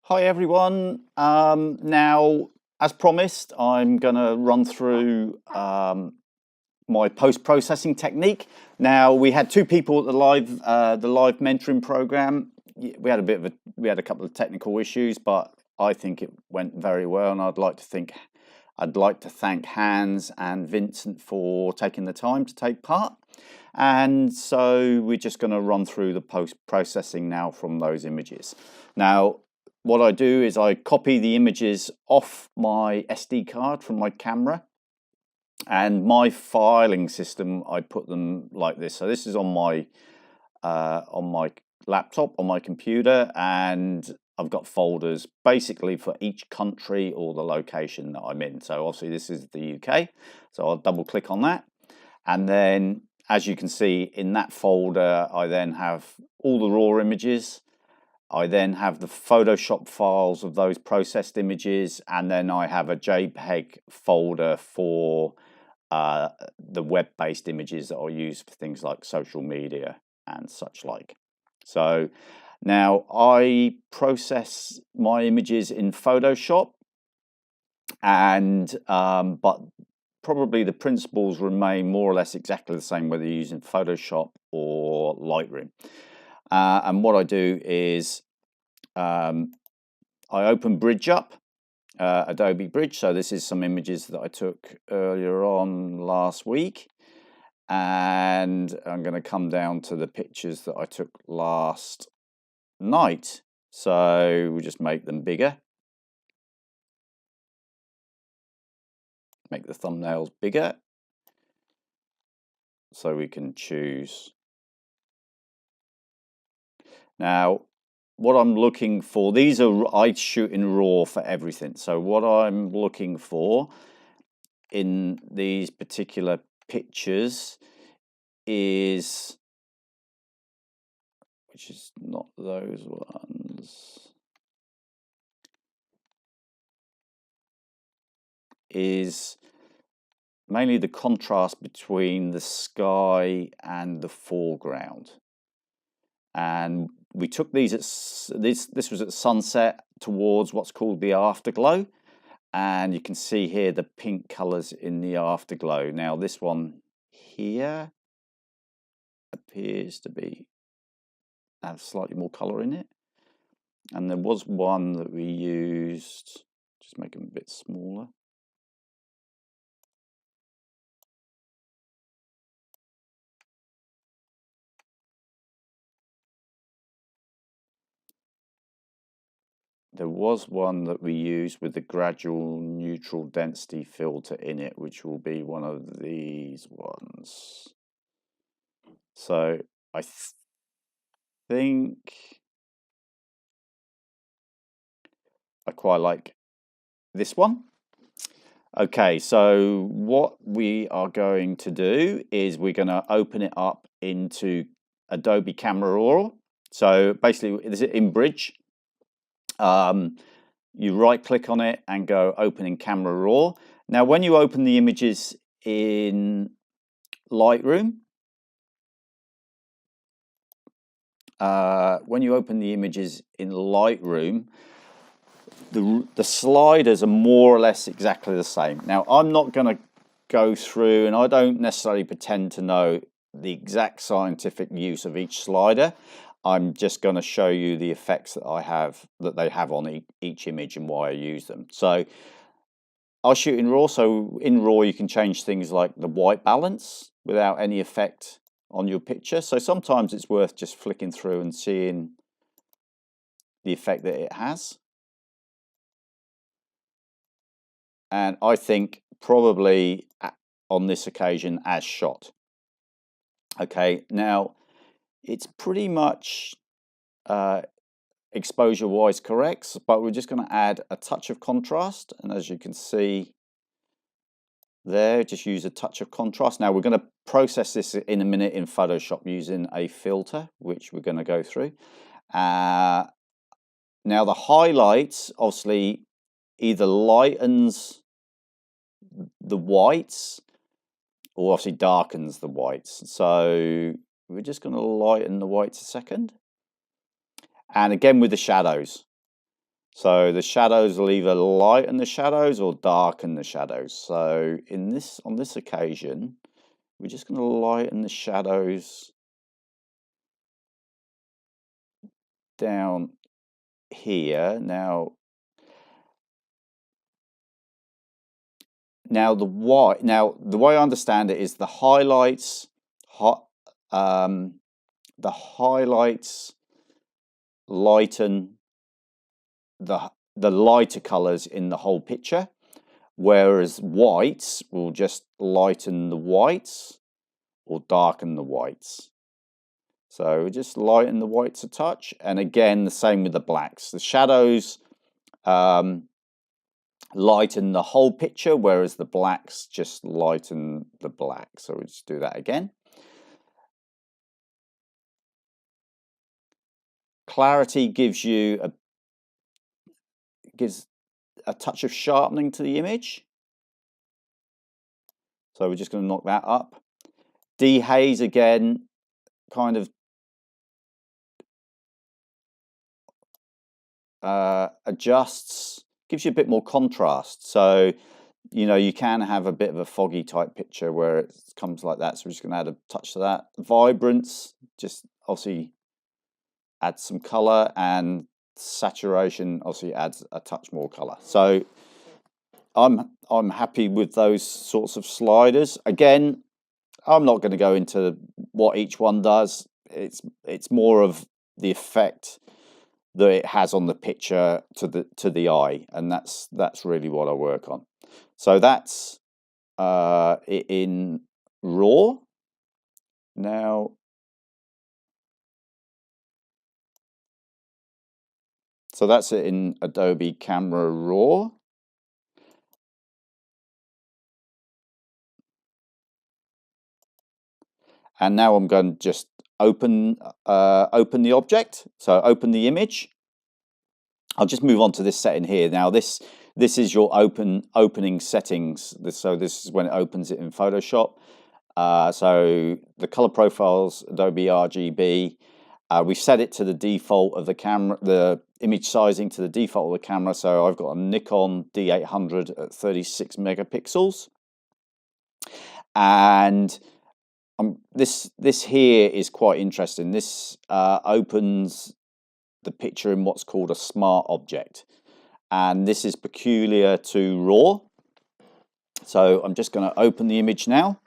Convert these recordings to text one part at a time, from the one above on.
Hi everyone. Now, as promised, I'm going to run through my post-processing technique. Now, we had two people at the live mentoring program. We had a couple of technical issues, but I think it went very well, and I'd like to thank Hans and Vincent for taking the time to take part. And so we're just going to run through the post-processing now from those images. Now, what I do is I copy the images off my SD card from my camera, and my filing system, I put them like this. So this is on my laptop, on my computer, and I've got folders basically for each country or the location that I'm in. So obviously this is the UK, so I'll double click on that, and then as you can see in that folder, I then have all the raw images. I then have the Photoshop files of those processed images, and then I have a JPEG folder for the web-based images that I'll use for things like social media and such like. So now I process my images in Photoshop, and but probably the principles remain more or less exactly the same whether you're using Photoshop or Lightroom. And what I do is I open Bridge up, Adobe Bridge. So this is some images that I took earlier on last week, and I'm going to come down to the pictures that I took last night. So we'll just make them bigger, make the thumbnails bigger, so we can choose. Now, what I'm looking for, I shoot in RAW for everything. So what I'm looking for in these particular pictures is, which is not those ones, is mainly the contrast between the sky and the foreground. And we took these at this was at sunset towards what's called the afterglow, and you can see here the pink colors in the afterglow. Now this one here appears to have slightly more color in it, and there was one that we used, just make them a bit smaller. There was one that we used with the gradual neutral density filter in it, which will be one of these ones. So I think I quite like this one. Okay, so what we are going to do is we're going to open it up into Adobe Camera Raw. So basically, is it in Bridge? You right click on it and go open in Camera Raw. Now when you open the images in Lightroom, the sliders are more or less exactly the same. Now I'm not going to go through, and I don't necessarily pretend to know the exact scientific use of each slider. I'm just going to show you the effects that they have on each image and why I use them. So I'll shoot in RAW. So in RAW you can change things like the white balance without any effect on your picture. So sometimes it's worth just flicking through and seeing the effect that it has. And I think probably on this occasion as shot. Okay, now it's pretty much exposure wise correct, but we're just going to add a touch of contrast, and as you can see there, just use a touch of contrast. Now we're going to process this in a minute in Photoshop using a filter, which we're going to go through. Now the highlights obviously either lightens the whites or obviously darkens the whites. So we're just going to lighten the whites a second. And again with the shadows. So the shadows will either lighten the shadows or darken the shadows. So on this occasion, we're just going to lighten the shadows down here. Now the way I understand it is the highlights lighten the lighter colors in the whole picture, whereas whites will just lighten the whites or darken the whites. So just lighten the whites a touch, and again the same with the blacks. The shadows lighten the whole picture, whereas the blacks just lighten the black. So we'll just do that again. Clarity gives a touch of sharpening to the image. So we're just going to knock that up. Dehaze again, kind of adjusts, gives you a bit more contrast. So, you know, you can have a bit of a foggy type picture where it comes like that. So we're just going to add a touch to that. Vibrance, just obviously adds some color, and saturation obviously adds a touch more color. So I'm happy with those sorts of sliders. Again, I'm not going to go into what each one does. It's more of the effect that it has on the picture to the eye, and that's really what I work on. So that's in RAW. Now, so that's it in Adobe Camera Raw. And now I'm going to just open the object. So open the image. I'll just move on to this setting here. Now this is your opening settings. So this is when it opens it in Photoshop. So the color profiles, Adobe RGB. We've set it to the default of the camera, the image sizing to the default of the camera. So I've got a Nikon D800 at 36 megapixels. And this here is quite interesting. This opens the picture in what's called a smart object, and this is peculiar to RAW. So I'm just going to open the image now,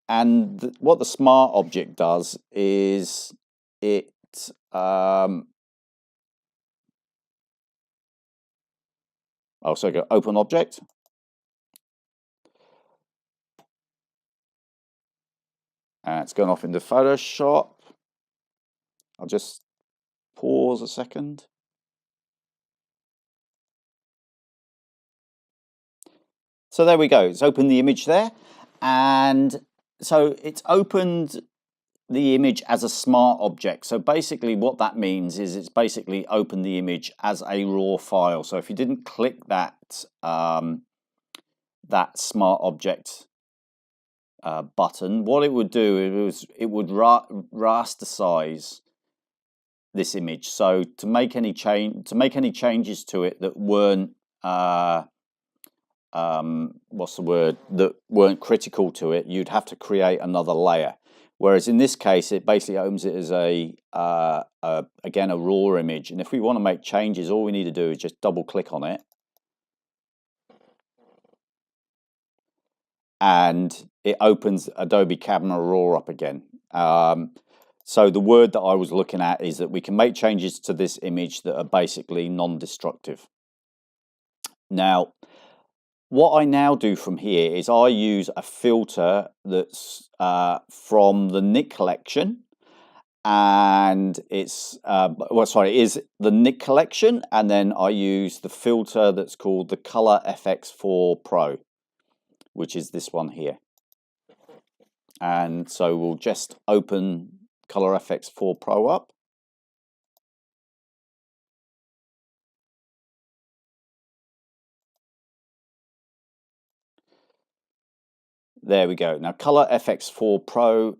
and what the smart object does is it so go open object. And it's gone off into Photoshop. I'll just pause a second. So there we go. It's opened the image there. And so it's opened the image as a smart object. So basically what that means is it's basically opened the image as a raw file. So if you didn't click that that smart object button, what it would do is it would rasterize this image. So to make any changes to it that weren't what's the word, that weren't critical to it, you'd have to create another layer. Whereas in this case, it basically opens it as again a raw image. And if we want to make changes, all we need to do is just double click on it, and it opens Adobe Camera Raw up again. So the word that I was looking at is that we can make changes to this image that are basically non-destructive. Now, what I now do from here is I use a filter that's from the Nik collection, and it's is the Nik collection, and then I use the filter that's called the Color FX4 Pro, which is this one here. And so we'll just open Color FX4 Pro up. There we go. Now Color FX4 Pro,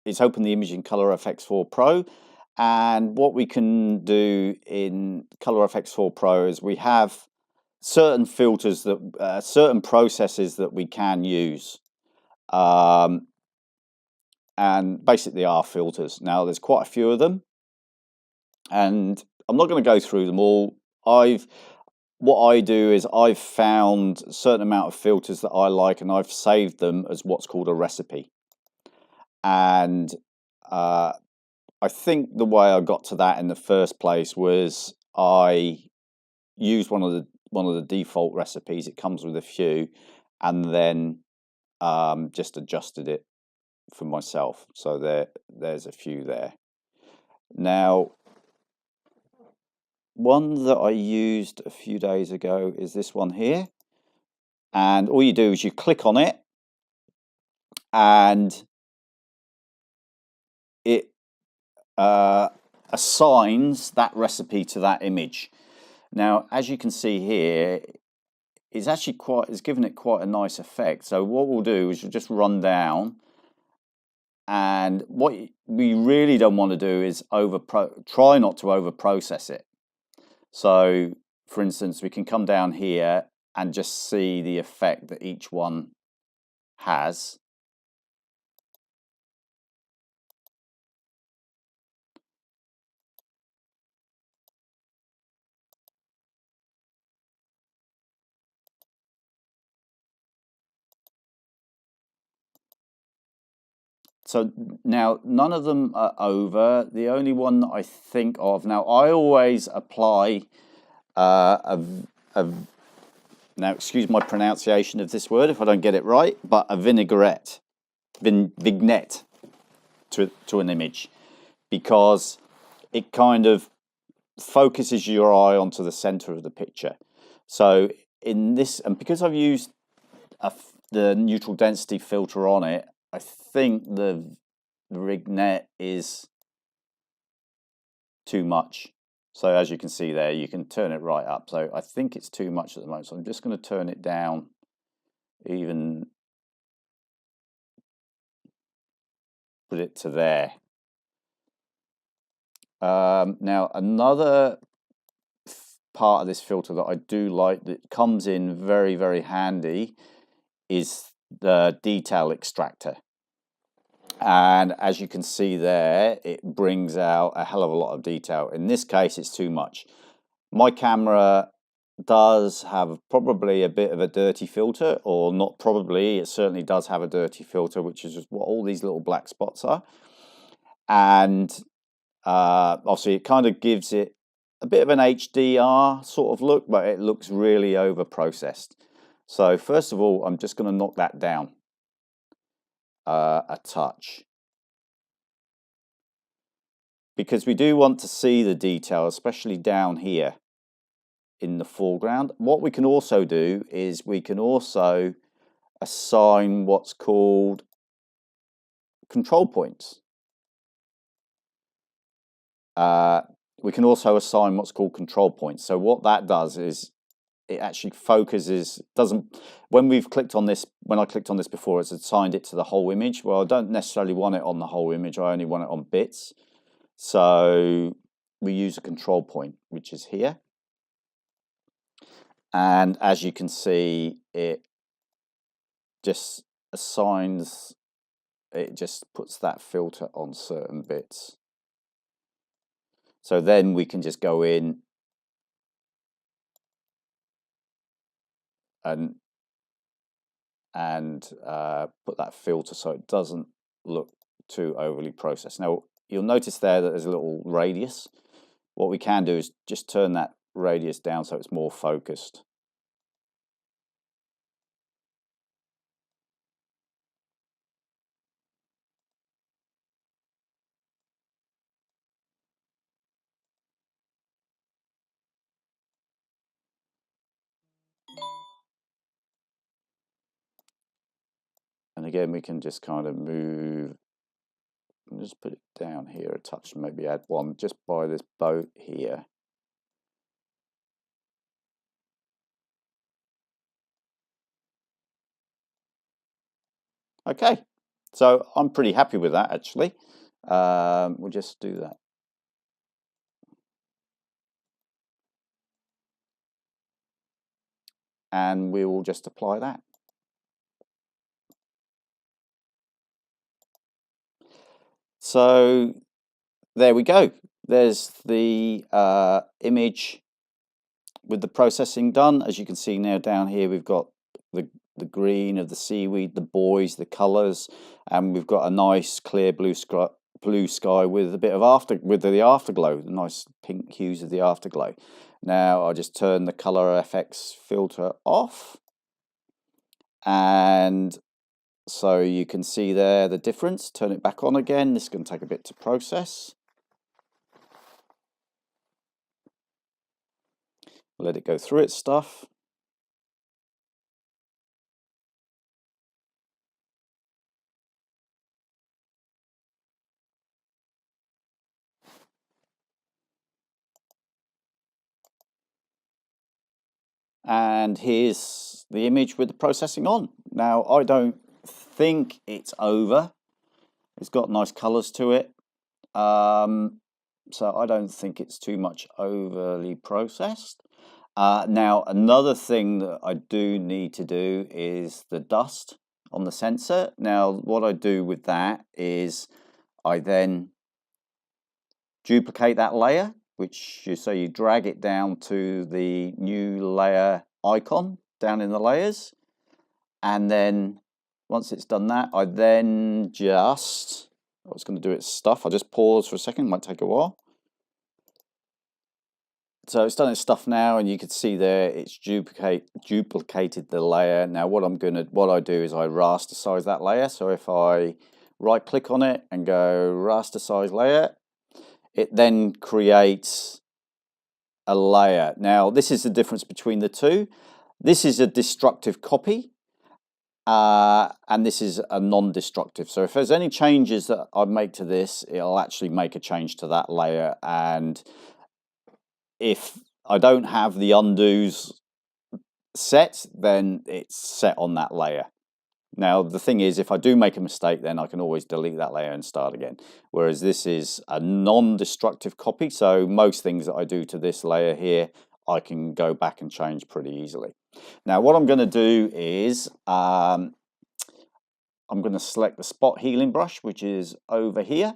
it's opened the image in Color FX4 Pro, And what we can do in ColorFX 4 Pro is we have certain filters that, certain processes that we can use. And basically are filters. Now there's quite a few of them, and I'm not going to go through them all. What I do is I've found a certain amount of filters that I like, and I've saved them as what's called a recipe. And I think the way I got to that in the first place was I used one of the default recipes. It comes with a few, and then just adjusted it for myself. So there's a few there. Now, one that I used a few days ago is this one here. And all you do is you click on it, and it assigns that recipe to that image. Now, as you can see here, it's given it quite a nice effect. So what we'll do is we'll just run down, and what we really don't want to do is try not to over process it. So for instance, we can come down here and just see the effect that each one has. So now none of them are over. The only one that I think of now, I always apply now excuse my pronunciation of this word if I don't get it right, but a vignette to an image, because it kind of focuses your eye onto the center of the picture. So in this, and because I've used the neutral density filter on it, I think the vignette is too much. So as you can see there, you can turn it right up. So I think it's too much at the moment. So I'm just going to turn it down, even put it to there. Now another part of this filter that I do like, that comes in very, very handy, is the detail extractor. And as you can see there, it brings out a hell of a lot of detail. In this case, it's too much. My camera does have probably a bit of a dirty filter, or not probably, it certainly does have a dirty filter, which is just what all these little black spots are. And obviously it kind of gives it a bit of an HDR sort of look, but it looks really over processed. So first of all, I'm just going to knock that down a touch, because we do want to see the detail, especially down here in the foreground. What we can also do is we can also assign what's called control points. We can also assign what's called control points. So what that does is it actually focuses, when I clicked on this before, it's assigned it to the whole image. Well, I don't necessarily want it on the whole image, I only want it on bits. So we use a control point, which is here. And as you can see, it just assigns, it just puts that filter on certain bits. So then we can just go in and put that filter so it doesn't look too overly processed. Now you'll notice there that there's a little radius. What we can do is just turn that radius down so it's more focused. And again, we can just kind of move and just put it down here a touch, and maybe add one just by this boat here. Okay, so I'm pretty happy with that actually. We'll just do that and we will just apply that. So there we go. There's the image with the processing done. As you can see now down here, we've got the green of the seaweed, the buoys, the colours, and we've got a nice clear blue sky with a bit of the afterglow, the nice pink hues of the afterglow. Now I'll just turn the color FX filter off, and so you can see there the difference. Turn it back on again. This is going to take a bit to process. Let it go through its stuff. And here's the image with the processing on. Now, I don't think it's over. It's got nice colors to it. So I don't think it's too much overly processed. Now, another thing that I do need to do is the dust on the sensor. Now, what I do with that is I then duplicate that layer, so you drag it down to the new layer icon down in the layers, and then once it's done that, I then just, I was going to do its stuff. I'll just pause for a second, might take a while. So it's done its stuff now, and you can see there it's duplicated the layer. Now what I do is I rasterize that layer. So if I right click on it and go rasterize layer, it then creates a layer. Now this is the difference between the two. This is a destructive copy, and this is a non-destructive. So if there's any changes that I make to this, it'll actually make a change to that layer. And if I don't have the undos set, then it's set on that layer. Now, the thing is, if I do make a mistake, then I can always delete that layer and start again. Whereas this is a non-destructive copy, so most things that I do to this layer here, I can go back and change pretty easily. Now, what I'm going to do is I'm going to select the spot healing brush, which is over here.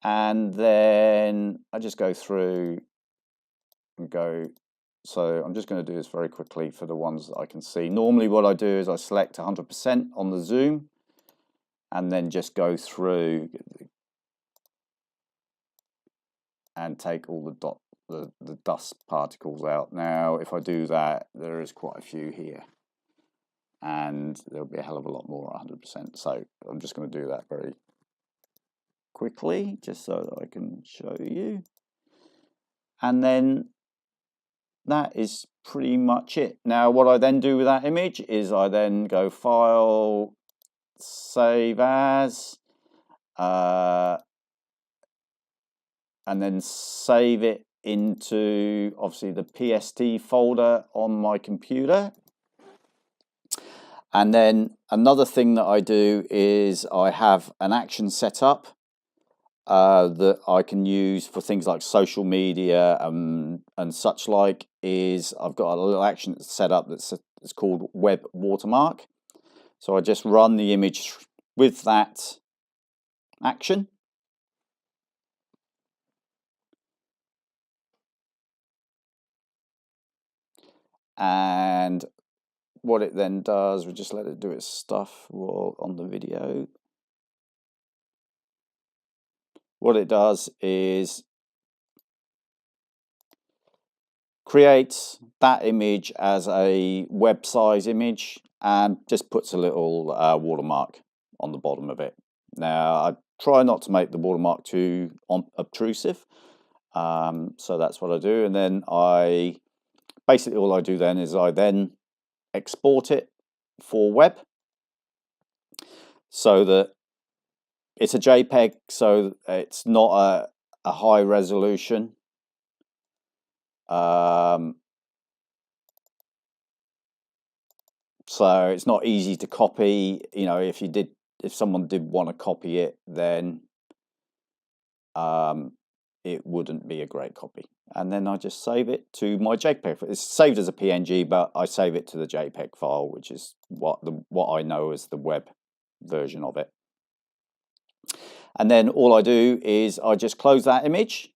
And then I just go through and go. So I'm just going to do this very quickly for the ones that I can see. Normally what I do is I select 100% on the zoom and then just go through and take all the dust particles out. Now if I do that, there is quite a few here, and there'll be a hell of a lot more at 100%. So I'm just going to do that very quickly just so that I can show you. And then that is pretty much it. Now what I then do with that image is I then go File, Save As, and then save it into obviously the PST folder on my computer. And then another thing that I do is I have an action set up that I can use for things like social media and such like. Is I've got a little action set up it's called Web Watermark. So I just run the image with that action. And what it then does, we just let it do its stuff while on the video. What it does is creates that image as a web size image and just puts a little watermark on the bottom of it. Now I try not to make the watermark too obtrusive, so that's what I do. And then basically all I do then is I then export it for web so that it's a JPEG, so it's not a high resolution. So it's not easy to copy. You know, if someone did want to copy it, then it wouldn't be a great copy. and then I just save it to my JPEG. It's saved as a PNG, but I save it to the JPEG file, which is what I know as the web version of it. And then all I do is I just close that image,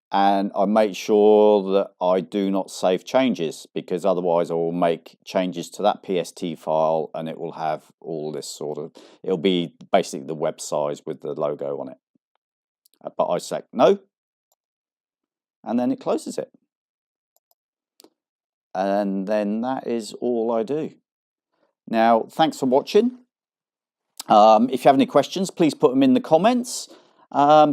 and I make sure that I do not save changes, because otherwise I will make changes to that PST file and it will have all this sort of, it'll be basically the web size with the logo on it. But I select no, and then it closes it. And then that is all I do. Now, thanks for watching. If you have any questions, please put them in the comments.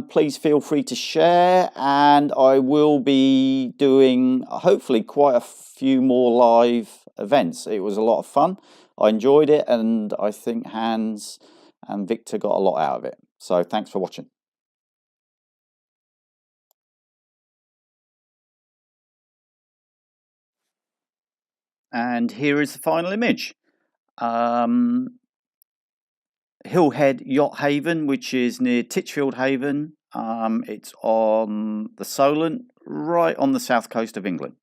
Please feel free to share, and I will be doing hopefully quite a few more live events. It was a lot of fun. I enjoyed it, and I think Hans and Victor got a lot out of it. So thanks for watching. And here is the final image. Hillhead Yacht Haven, which is near Titchfield Haven. It's on the Solent, right on the south coast of England.